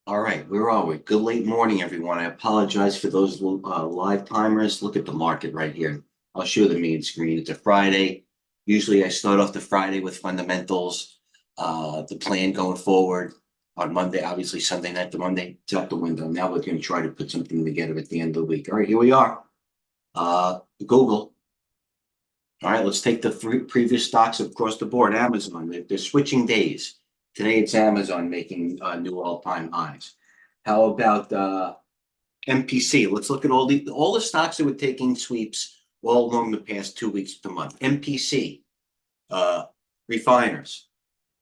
All right, where are we? Good late morning, everyone. I apologize for those live timers. Look at the market right here. I'll show the main screen. It's a Friday. Usually I start off the Friday with fundamentals, the plan going forward. On Monday, obviously Sunday night to Monday, it's out the window. Now we're going to try to put something together at the end of the week. All right, here we are. Google. All right, let's take the three previous stocks across the board. Amazon, they're switching days. Today it's Amazon making new all-time highs. How about MPC? Let's look at all the stocks that were taking sweeps all along the past 2 weeks of the month. MPC, refiners.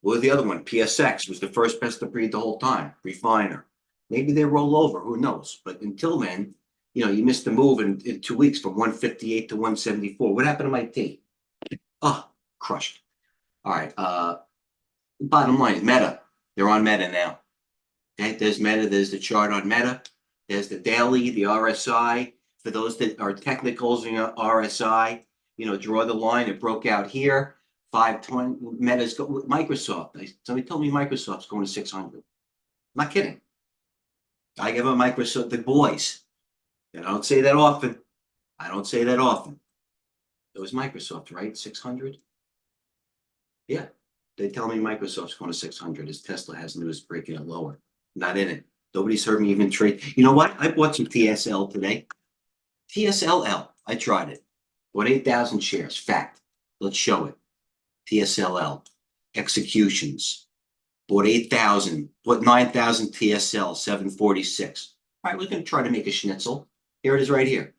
What was the other one? PSX was the first best to breed the whole time. Refiner. Maybe they roll over. Who knows? But until then, you missed the move in 2 weeks from 158 to 174. What happened to my T? Oh, crushed. All right. Bottom line, Meta. They're on Meta now. Okay, there's Meta. There's the chart on Meta. There's the daily, the RSI. For those that are technicals in RSI, draw the line. It broke out here. 520. Meta's Microsoft. Somebody told me Microsoft's going to 600. I'm not kidding. I give a Microsoft the boys. I don't say that often. It was Microsoft, right? 600. Yeah, they tell me Microsoft's going to 600 as Tesla has news breaking it lower. Not in it. Nobody's heard me even trade. You know what? I bought some TSL today. TSLL. I tried it. Bought 8,000 shares. Fact. Let's show it. TSLL. Executions. Bought 8,000. Bought 9,000 TSL. 746. All right, we're going to try to make a schnitzel. Here it is right here.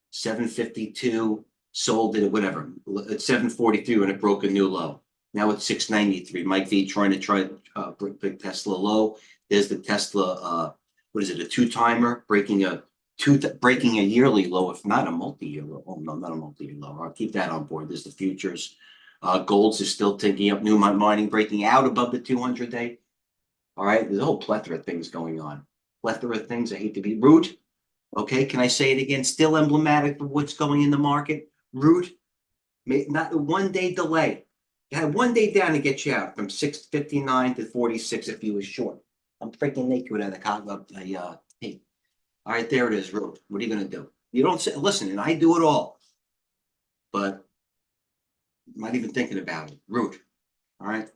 752. Sold it at whatever. At 743 when it broke a new low. Now it's 693. Mike V trying to break Tesla low. There's the Tesla, what is it? A two-timer breaking a yearly low, if not a multi-year low. Oh no, not a multi-year low. I'll keep that on board. There's the futures. Golds is still taking up new mining, breaking out above the 200-day. All right, there's a whole plethora of things going on. Plethora of things. I hate to be rude. Okay, can I say it again? Still emblematic of what's going in the market. Root, not a 1 day delay. You had 1 day down to get you out from 659 to 46 if you was short. I'm freaking naked without a tape. All right, there it is, Root. What are you going to do? You don't say, listen, and I do it all, but I'm not even thinking about it. Root. All right,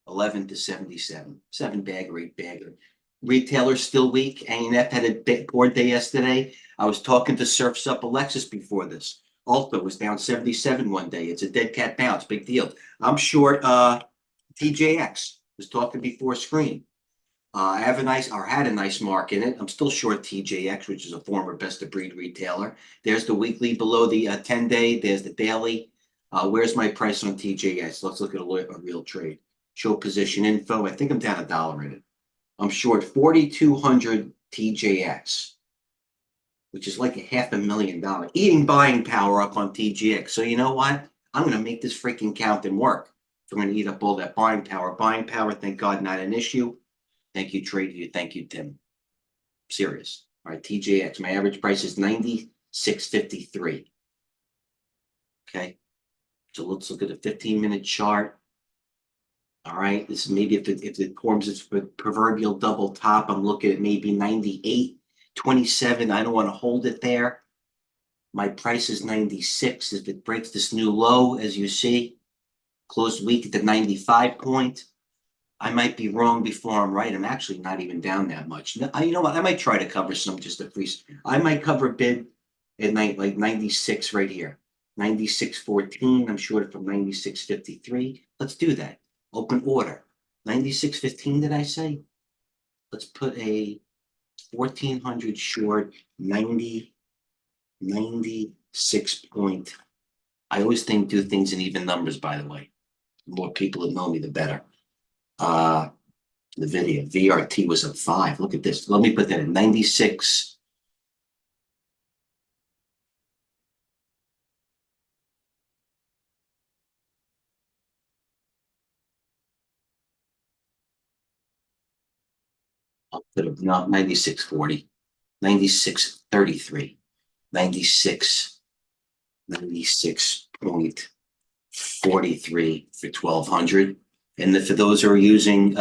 11 to 77. 7 bagger, 8 bagger. Retailers still weak. ANF had a board day yesterday. I was talking to Surf's Up Alexis before this. Alta was down 77 1 day. It's a dead cat bounce. Big deal. I'm short TJX. Was talking before screen. I had a nice mark in it. I'm still short TJX, which is a former best of breed retailer. There's the weekly below the 10-day. There's the daily. Where's my price on TJX? Let's look at a real trade. Show position info. I think I'm down $1 in it. I'm short 4,200 TJX, which is like $500,000. Eating buying power up on TGX. So you know what? I'm going to make this freaking count and work. If I'm going to eat up all that buying power. Buying power, thank God, not an issue. Thank you, Tradeview. Thank you, Tim. Serious. All right, TJX. My average price is 96.53. Okay. So let's look at a 15-minute chart. All right. This is maybe if it forms its proverbial double top, I'm looking at maybe 98.27. I don't want to hold it there. My price is 96. If it breaks this new low, as you see, closed week at the 95 point. I might be wrong before I'm right. I'm actually not even down that much. You know what? I might try to cover some just a free. I might cover a bid at night like 96 right here. 96.14. I'm short from 96.53. Let's do that. Open order. 96.15, did I say? Let's put a 1,400 short, 96 point. I always do things in even numbers, by the way. The more people that know me, the better. The video, VRT was at 5. Look at this. Let me put that in 96. I'll put it, no, 96.40, 96.33, 96.43 for 1,200. And for those who are using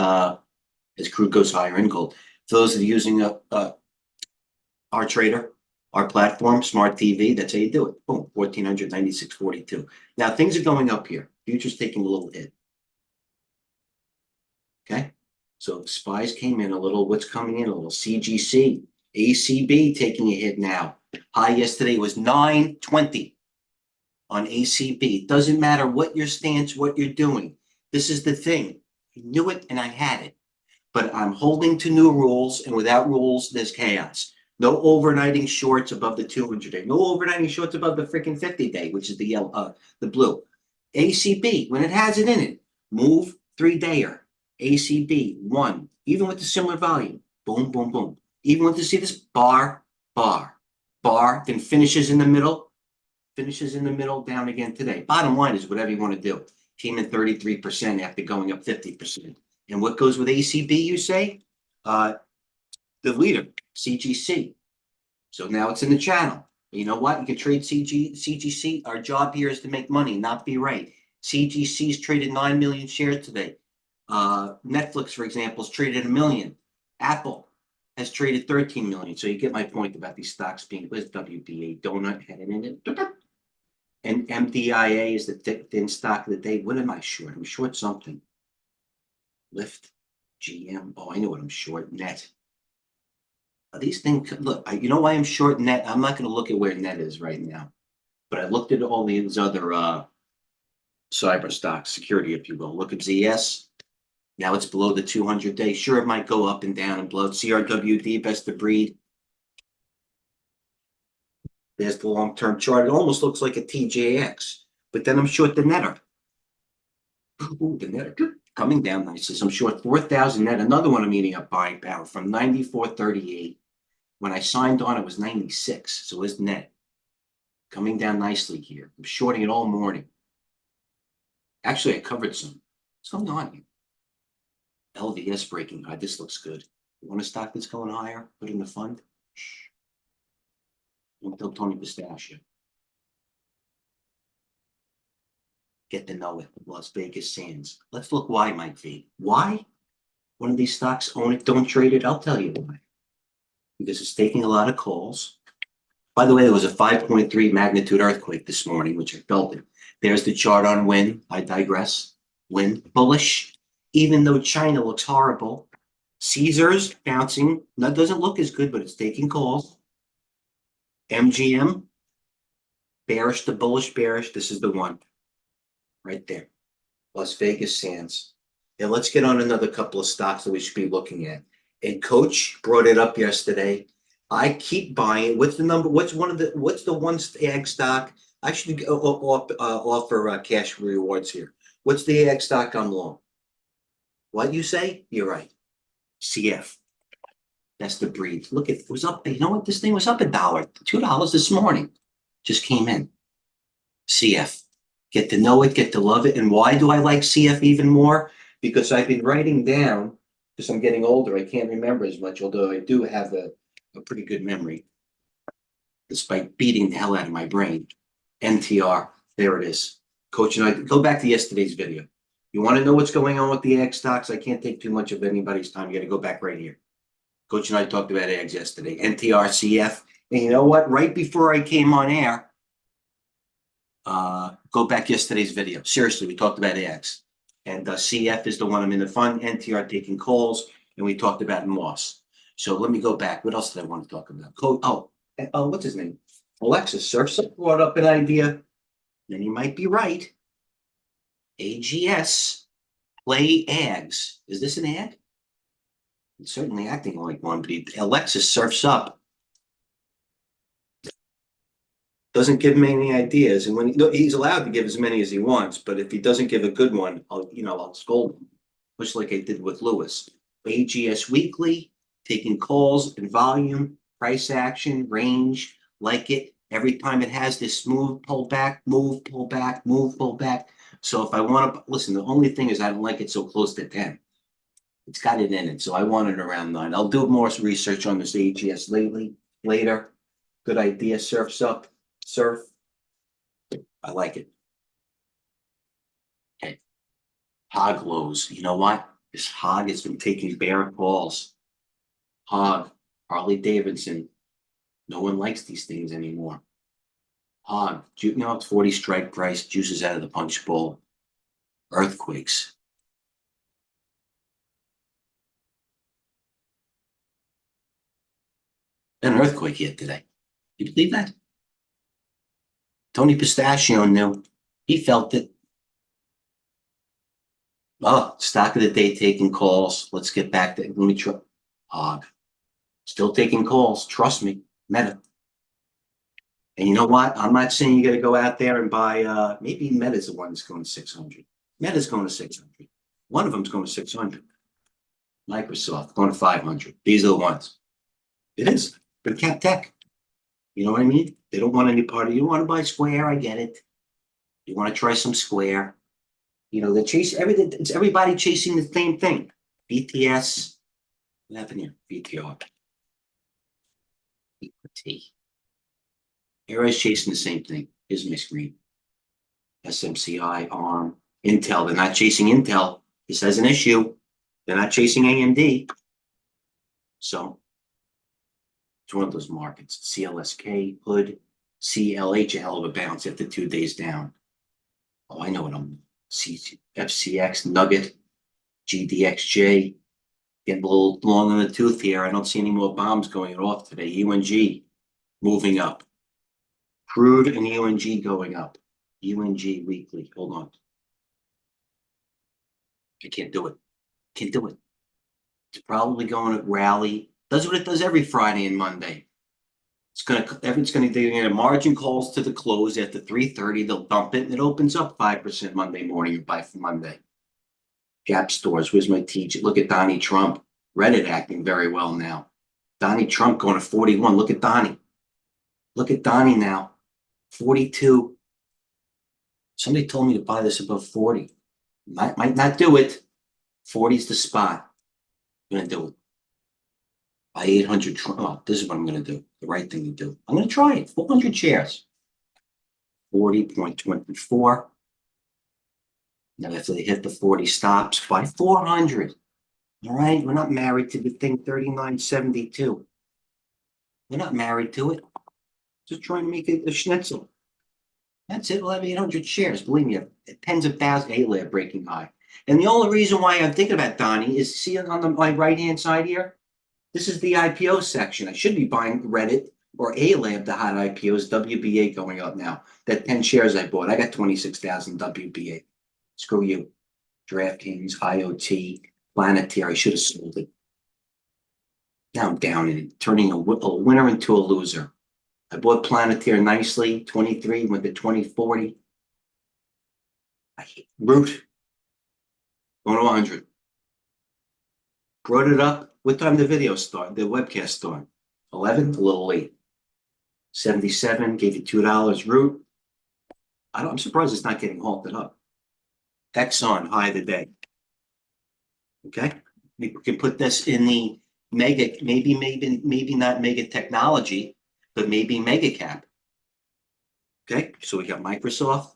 as crude goes higher in gold. For those that are using our trader, our platform, Smart TV, that's how you do it. Boom, 1,496.42. Now things are going up here. Futures taking a little hit. Okay, so SPYs came in a little. What's coming in a little? CGC, ACB taking a hit now. High yesterday was 920 on ACB. It doesn't matter what your stance, what you're doing. This is the thing. I knew it and I had it. But I'm holding to new rules, and without rules, there's chaos. No overnighting shorts above the 200-day. No overnighting shorts above the freaking 50-day, which is the yellow, the blue. ACB, when it has it in it, move 3-dayer. ACB, 1. Even with the similar volume. Boom, boom, boom. Even with see this bar, bar, bar, then finishes in the middle. Finishes in the middle, down again today. Bottom line is whatever you want to do. Came in 33% after going up 50%. And what goes with ACB, you say? The leader, CGC. So now it's in the channel. You know what? You can trade CGC. Our job here is to make money, not be right. CGC's traded 9 million shares today. Netflix, for example, has traded 1 million. Apple has traded 13 million. So you get my point about these stocks being, where's WBA? Donut headed in it. And MDIA is the thin stock of the day. What am I short? I'm short something. Lyft, GM. Oh, I know what I'm short. Net. These things, look, you know why I'm short net? I'm not going to look at where net is right now. But I looked at all these other cyber stocks, security, if you will. Look at ZS. Now it's below the 200-day. Sure, it might go up and down and below. CRWD, best of breed. There's the long-term chart. It almost looks like a TJX. But then I'm short the netter. Ooh, the netter coming down nicely. So I'm short 4,000 net. Another one I'm eating up buying power from 94.38. When I signed on, it was 96. So it's net. Coming down nicely here. I'm shorting it all morning. Actually, I covered some. What's going on here? LVS breaking high. This looks good. You want a stock that's going higher? Put in the fund? Shh. Don't tell Tony Pistachio. Get to know it. Las Vegas Sands. Let's look why, Mike V. Why? One of these stocks, own it, don't trade it. I'll tell you why. Because it's taking a lot of calls. By the way, there was a 5.3 magnitude earthquake this morning, which I felt it. There's the chart on wind. I digress. Wind bullish. Even though China looks horrible. Caesars bouncing. That doesn't look as good, but it's taking calls. MGM. Bearish to bullish, bearish. This is the one. Right there. Las Vegas Sands. And let's get on another couple of stocks that we should be looking at. And Coach brought it up yesterday. I keep buying. What's the number? What's the one ag stock? I should offer cash rewards here. What's the ag stock I'm long? What you say? You're right. CF. That's the breed. Look, it was up. You know what? This thing was up $1, $2 this morning. Just came in. CF. Get to know it, get to love it. And why do I like CF even more? Because I've been writing down, because I'm getting older, I can't remember as much, although I do have a pretty good memory, despite beating the hell out of my brain. NTR, there it is. Coach and I, go back to yesterday's video. You want to know what's going on with the ag stocks? I can't take too much of anybody's time. You got to go back right here. Coach and I talked about ags yesterday. NTR, CF. And you know what? Right before I came on air, go back yesterday's video. Seriously, we talked about ags. And CF is the one I'm in the fund. NTR taking calls. And we talked about Moss. So let me go back. What else did I want to talk about? What's his name? Alexis Surfs brought up an idea. Then you might be right. AGS, play ags. Is this an ag? It's certainly acting like one, but Alexis surfs up. Doesn't give him any ideas, and when he's allowed to give as many as he wants, but if he doesn't give a good one, I'll scold him, much like I did with Lewis. AGS weekly, taking calls and volume, price action, range, like it. Every time it has this move, pull back, move, pull back, move, pull back. So if I want to listen, the only thing is I don't like it so close to 10. It's got it in it, so I want it around 9. I'll do more research on this AGS later. Good idea. Surfs up. Surf. I like it. Okay. Hog lows. You know what? This hog has been taking bear calls. Hog, Harley Davidson. No one likes these things anymore. Hog, it's 40 strike price, juices out of the punch bowl. Earthquakes. An earthquake here today. You believe that? Tony Pistachio knew. He felt it. Oh, stock of the day taking calls. Let's get back to, let me try. Hog. Still taking calls. Trust me. Meta. And you know what? I'm not saying you got to go out there and buy, maybe Meta's the one that's going to 600. Meta's going to 600. One of them's going to 600. Microsoft going to 500. These are the ones. It is. But Cap Tech. You know what I mean? They don't want any part of you. Want to buy Square? I get it. You want to try some Square? They chase everything. It's everybody chasing the same thing. BTS. What happened here? VTR. T. Everybody's chasing the same thing. Here's my screen. SMCI, ARM, Intel. They're not chasing Intel. This has an issue. They're not chasing AMD. So it's one of those markets. CLSK, Hood, CLH, a hell of a bounce after 2 days down. Oh, I know what I'm. FCX, Nugget, GDXJ. Getting a little long in the tooth here. I don't see any more bombs going off today. UNG moving up. Crude and UNG going up. UNG weekly. Hold on. I can't do it. Can't do it. It's probably going to rally. Does what it does every Friday and Monday. It's gonna do margin calls to the close after 3:30. They'll dump it and it opens up 5% Monday morning or by Monday. Gap stores. Where's my teacher? Look at Donnie Trump. Reddit acting very well now. Donnie Trump going to 41. Look at Donnie. Look at Donnie now. 42. Somebody told me to buy this above 40. Might not do it. 40 is the spot. I'm going to do it. Buy 800. Oh, this is what I'm going to do. The right thing to do. I'm going to try it. 400 shares. 40.24. Now, after they hit the 40 stops, buy 400. All right. We're not married to the thing 39.72. We're not married to it. Just trying to make it a schnitzel. That's it. We'll have 800 shares. Believe me, tens of thousands. A-Lab breaking high. And the only reason why I'm thinking about Donnie is see on my right-hand side here? This is the IPO section. I should be buying Reddit or A-Lab, the hot IPOs, WBA going up now. That 10 shares I bought. I got 26,000 WBA. Screw you. DraftKings, IoT, Planetary. I should have sold it. Now I'm down in it, turning a winner into a loser. I bought Planetary nicely, 23, went to 2040. I hate Root. Going to 100. Brought it up. What time did the video start? The webcast start? 11? A little late. 77, gave you $2. Root. I'm surprised it's not getting halted up. Exxon, high of the day. Okay? We can put this in the mega, maybe not mega technology, but maybe mega cap. Okay? So we got Microsoft.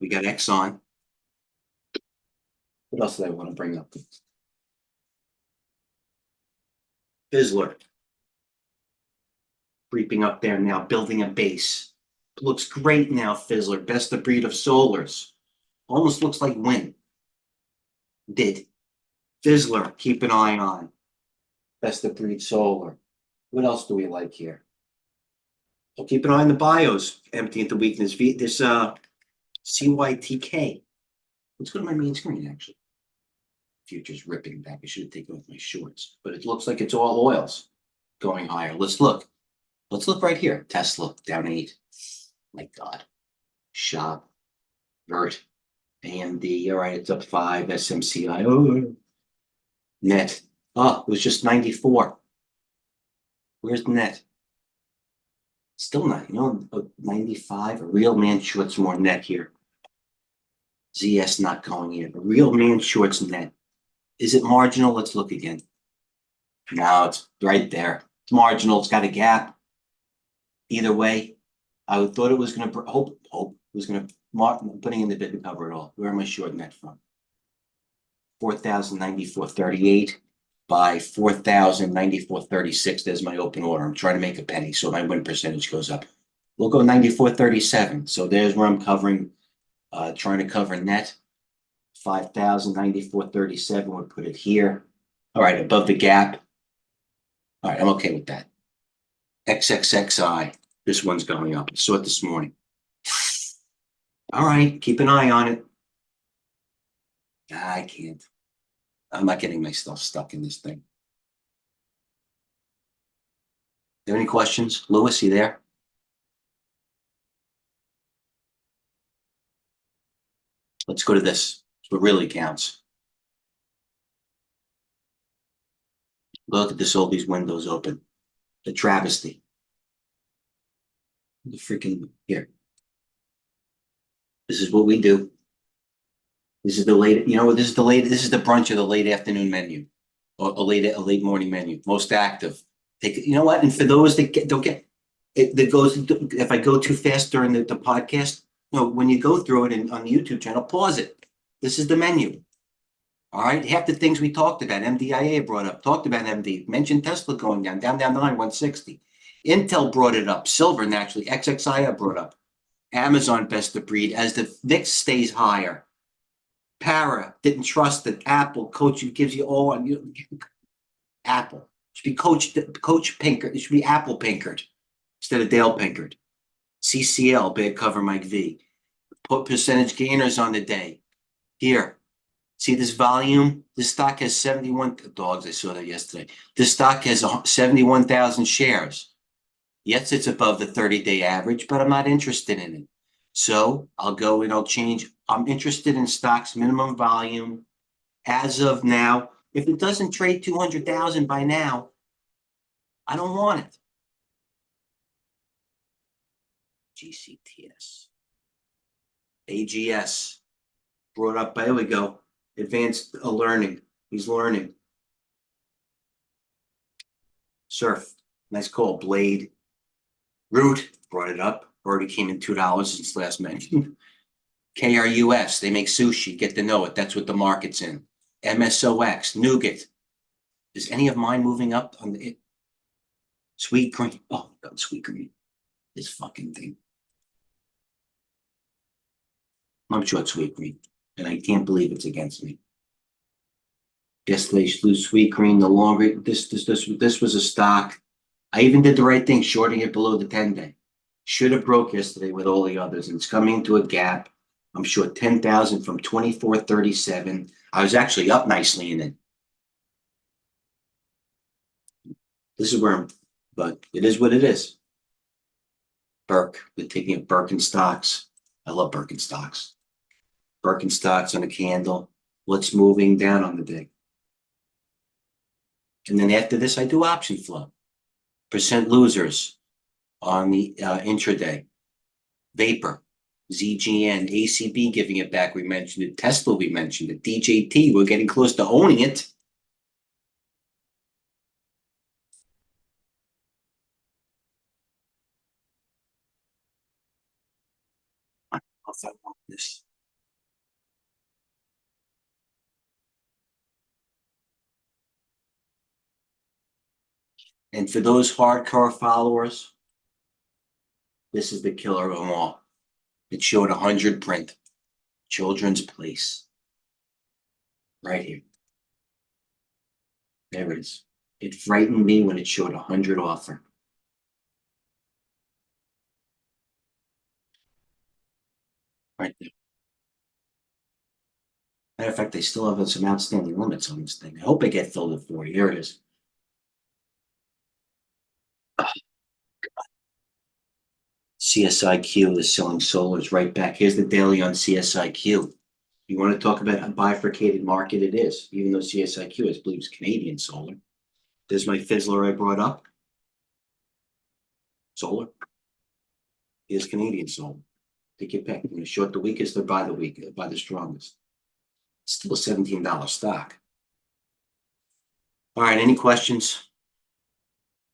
We got Exxon. What else did I want to bring up? Fizzler. Creeping up there now, building a base. Looks great now, Fizzler. Best of breed of solars. Almost looks like Win. Did. Fizzler, keep an eye on. Best of breed solar. What else do we like here? I'll keep an eye on the bios. Empty into weakness. This CYTK. Let's go to my main screen, actually. Futures ripping back. I should have taken off my shorts. But it looks like it's all oils going higher. Let's look. Let's look right here. Tesla, down 8. My God. Shop. Vert. AMD. All right, it's up 5. SMCI. Oh. Net. Oh, it was just 94. Where's the net? Still not, 95. A real man shorts more net here. ZS not going in. A real man shorts net. Is it marginal? Let's look again. No, it's right there. It's marginal. It's got a gap. Either way, I thought it was going to hope it was going to putting in the bid to cover it all. Where am I short net from? 4,094.38 by 4,094.36. There's my open order. I'm trying to make a penny, so my win percentage goes up. We'll go 94.37. So there's where I'm covering, trying to cover net. 5,094.37. We'll put it here. All right, above the gap. All right, I'm okay with that. XXXI. This one's going up. I saw it this morning. All right, keep an eye on it. I can't. I'm not getting myself stuck in this thing. There any questions? Lewis, you there? Let's go to this. It's what really counts. Look at this, all these windows open. The travesty. The freaking here. This is what we do. This is the late, this is the late, this is the brunch of the late afternoon menu. Or a late morning menu. Most active. Take, you know what? And for those that don't get it, that goes, if I go too fast during the podcast, when you go through it on the YouTube channel, pause it. This is the menu. All right. Half the things we talked about, MDIA brought up, talked about MD, mentioned Tesla going down the line, 160. Intel brought it up. Silver, naturally. XXIA brought up. Amazon best of breed as the VIX stays higher. Para didn't trust that Apple coach gives you all on Apple. It should be Coach Pinkert. It should be Apple Pinkert instead of Dale Pinkert. CCL, bad cover Mike V. Put percentage gainers on the day. Here. See this volume? This stock has 71 dogs. I saw that yesterday. This stock has 71,000 shares. Yes, it's above the 30-day average, but I'm not interested in it. So I'll go and I'll change. I'm interested in stocks minimum volume as of now. If it doesn't trade 200,000 by now, I don't want it. GCTS. AGS. Brought up by, there we go. Advanced learning. He's learning. Surf. Nice call. Blade. Root. Brought it up. Already came in $2 since last mentioned. KRUS. They make sushi. Get to know it. That's what the market's in. MSOX. Nougat. Is any of mine moving up on the Sweet Green? Oh, God, Sweet Green. This fucking thing. I'm sure it's Sweet Green. And I can't believe it's against me. Yesterday, lose Sweet Green. The longer this was a stock. I even did the right thing, shorting it below the 10-day. Should have broke yesterday with all the others, and it's coming into a gap. I'm short 10,000 from 24.37. I was actually up nicely in it. This is where I'm, but it is what it is. Burke, we're taking up Birkenstocks. I love Birkenstocks. Birkenstocks on a candle. What's moving down on the day? And then after this, I do option flow. Percent losers on the intraday. Vapor, ZGN, ACB giving it back. We mentioned it. Tesla, we mentioned it. DJT, we're getting close to owning it. I don't know if I want this. And for those hardcore followers, this is the killer of them all. It showed 100 print. Children's Place. Right here. There it is. It frightened me when it showed 100 offer. Right there. Matter of fact, they still have some outstanding limits on this thing. I hope I get filled at 40. Here it is. CSIQ is selling solars right back. Here's the daily on CSIQ. You want to talk about a bifurcated market? It is, even though CSIQ is, believes Canadian solar. There's my fizzler I brought up. Solar. Here's Canadian solar. Take your pick. You're going to short the weakest or buy the strongest. It's still a $17 stock. All right, any questions?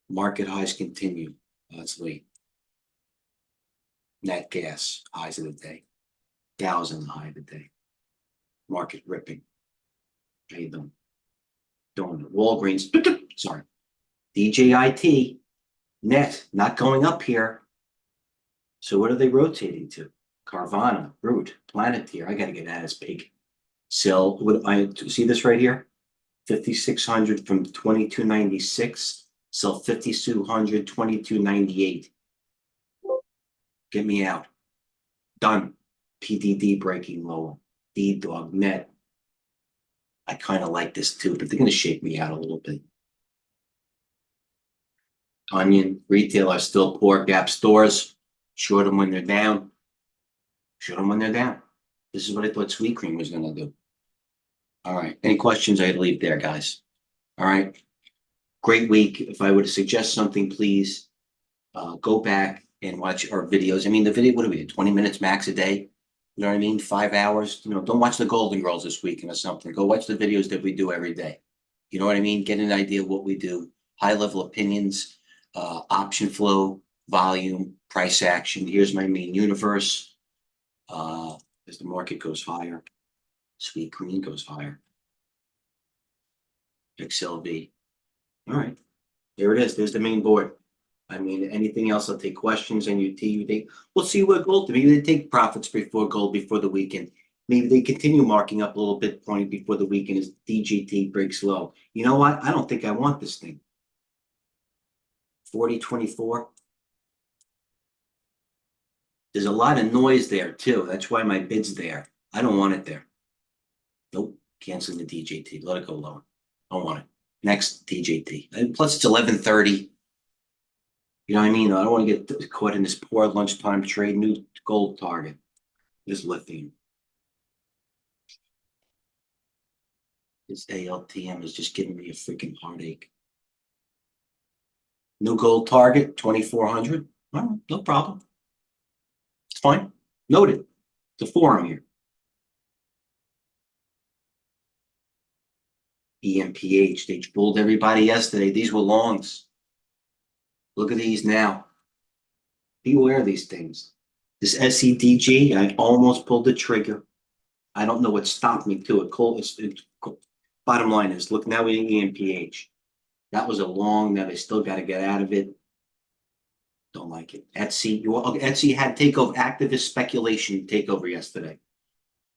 Market highs continue. Let's wait. Nat gas, highs of the day. Dow's in the high of the day. Market ripping. Okay, don't Walgreens, sorry. DJIT, net, not going up here. So what are they rotating to? Carvana, Root, Planeteer. I got to get that as big. Sell, what I see this right here? 5,600 from 2296. Sell 5,200, 2298. Get me out. Done. PDD breaking lower. D dog net. I kind of like this too, but they're going to shake me out a little bit. Onion, retail are still poor. Gap stores, short them when they're down. Short them when they're down. This is what I thought Sweet Cream was going to do. All right. Any questions? I'd leave there, guys. All right. Great week. If I were to suggest something, please go back and watch our videos. I mean, the video, what do we do? 20 minutes max a day. You know what I mean? 5 hours. You know, don't watch the Golden Girls this weekend or something. Go watch the videos that we do every day. You know what I mean? Get an idea of what we do. High level opinions, option flow, volume, price action. Here's my main universe. As the market goes higher, Sweet Green goes higher. XLV. All right. There it is. There's the main board. I mean, anything else? I'll take questions. NUT, we'll see what gold. Maybe they take profits before gold before the weekend. Maybe they continue marking up a little bit point before the weekend as DGT breaks low. You know what? I don't think I want this thing. 40.24. There's a lot of noise there too. That's why my bid's there. I don't want it there. Nope. Canceling the DJT. Let it go lower. Don't want it. Next DJT. And plus it's 11:30. You know what I mean? I don't want to get caught in this poor lunchtime trade. New gold target. This lithium. This ALTM is just giving me a freaking heartache. New gold target, 2,400. Well, no problem. It's fine. Noted. It's a forum here. EMPH, they fooled everybody yesterday. These were longs. Look at these now. Beware of these things. This SEDG, I almost pulled the trigger. I don't know what stopped me too. Bottom line is, look, now we're in EMPH. That was a long that I still got to get out of it. Don't like it. Etsy had takeover, activist speculation takeover yesterday.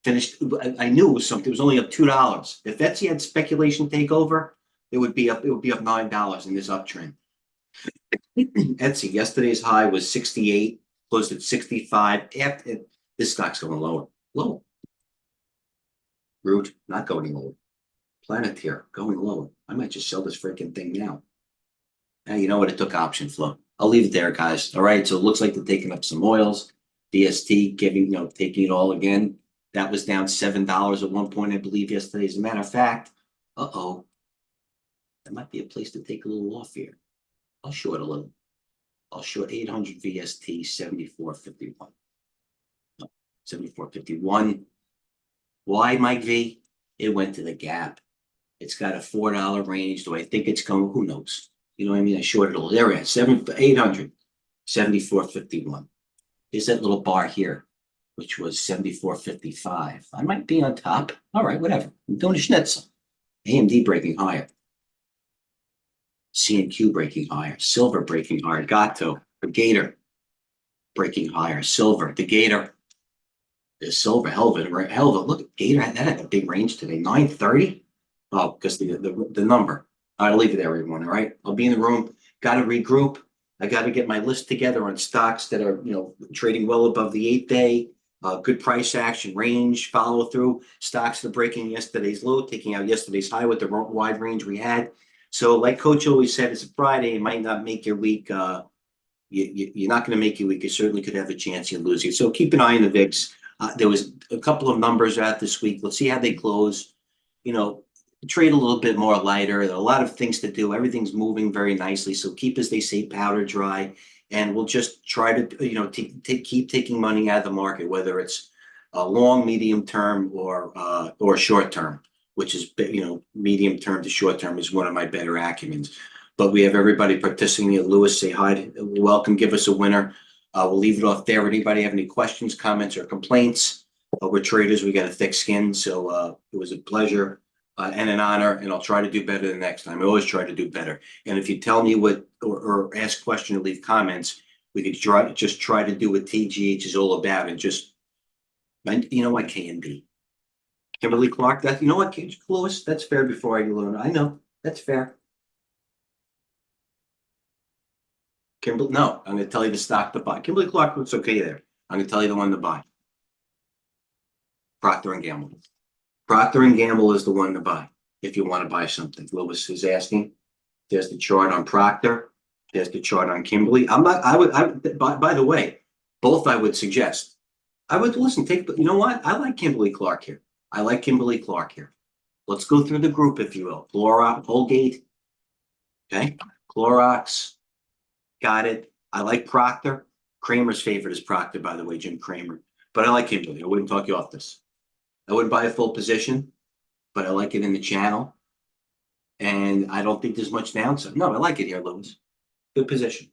Finished. I knew it was something. It was only up $2. If Etsy had speculation takeover, it would be up. It would be up $9 in this uptrend. Etsy yesterday's high was 68, closed at 65. After this stock's going lower. Lower. Root not going lower. Planeteer going lower. I might just sell this freaking thing now. Now you know what? It took option flow. I'll leave it there, guys. All right. So it looks like they're taking up some oils. DST taking it all again. That was down $7 at one point, I believe, yesterday. As a matter of fact, that might be a place to take a little off here. I'll short a little. I'll short 800 VST 74.51. No, 74.51. Why, Mike V? It went to the gap. It's got a $4 range. Do I think it's going? Who knows? You know what I mean? I shorted a little. There we are. 800 74.51. There's that little bar here, which was 74.55. I might be on top. All right, whatever. I'm doing a schnitzel. AMD breaking higher. CNQ breaking higher. Silver breaking higher. Gato. Gator breaking higher. Silver. The Gator. The silver. Hell of it. Look at Gator. That had a big range today. 930. Oh, because the number. I'll leave it there, everyone. All right. I'll be in the room. Got to regroup. I got to get my list together on stocks that are, trading well above the 8-day. Good price action, range, follow through. Stocks that are breaking yesterday's low, taking out yesterday's high with the wide range we had. So, like Coach always said, it's a Friday. It might not make your week. You're not going to make your week. You certainly could have a chance you lose it. So keep an eye on the VIX. There was a couple of numbers out this week. Let's see how they close. Trade a little bit more lighter. There are a lot of things to do. Everything's moving very nicely. So keep, as they say, powder dry. And we'll just try to, keep taking money out of the market, whether it's a long, medium term or short term, which is, medium term to short term is one of my better acumens. But we have everybody participating. Lewis, say hi. Welcome. Give us a winner. We'll leave it off there. Anybody have any questions, comments, or complaints? We're traders. We got a thick skin. So it was a pleasure. and an honor, and I'll try to do better the next time. I always try to do better. And if you tell me what, or ask questions or leave comments, we could just try to do what TGH is all about and just, you know what, K and B. Kimberly Clark, that, you know what, Lewis, that's fair before I learn. I know, that's fair. Kimberly, no, I'm gonna tell you the stock to buy. Kimberly Clark looks okay there. I'm gonna tell you the one to buy. Procter and Gamble. Procter and Gamble is the one to buy if you want to buy something. Lewis is asking. There's the chart on Procter. There's the chart on Kimberly. I'm not. By the way, both I would suggest. I would listen. You know what? I like Kimberly Clark here. I like Kimberly Clark here. Let's go through the group, if you will. Clorox, Colgate. Okay. Clorox. Got it. I like Procter. Kramer's favorite is Procter, by the way, Jim Kramer. But I like Kimberly. I wouldn't talk you off this. I wouldn't buy a full position, but I like it in the channel. And I don't think there's much downside. No, I like it here, Lewis. Good position.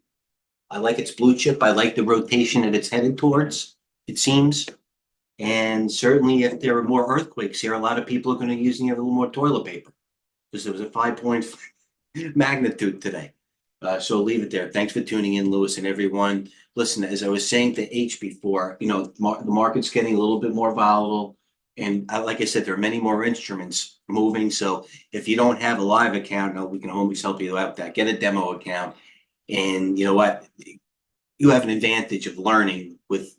I like its blue chip. I like the rotation that it's headed towards, it seems. And certainly if there are more earthquakes here, a lot of people are going to use a little more toilet paper because there was a 5.5 magnitude today. So I'll leave it there. Thanks for tuning in, Lewis, and everyone. Listen, as I was saying to H before, the market's getting a little bit more volatile. And like I said, there are many more instruments moving. So if you don't have a live account, we can always help you out with that. Get a demo account. And you know what? You have an advantage of learning with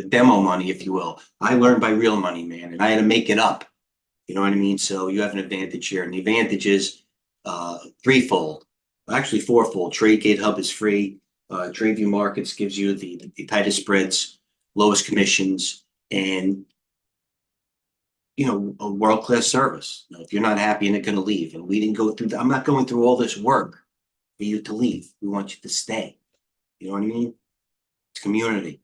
demo money, if you will. I learned by real money, man, and I had to make it up. You know what I mean? So you have an advantage here. And the advantage is threefold, actually fourfold. TradeGATEHub is free. Tradeview Markets gives you the tightest spreads, lowest commissions, and a world-class service. If you're not happy and it's going to leave, and we didn't go through I'm not going through all this work for you to leave. We want you to stay. You know what I mean? It's community.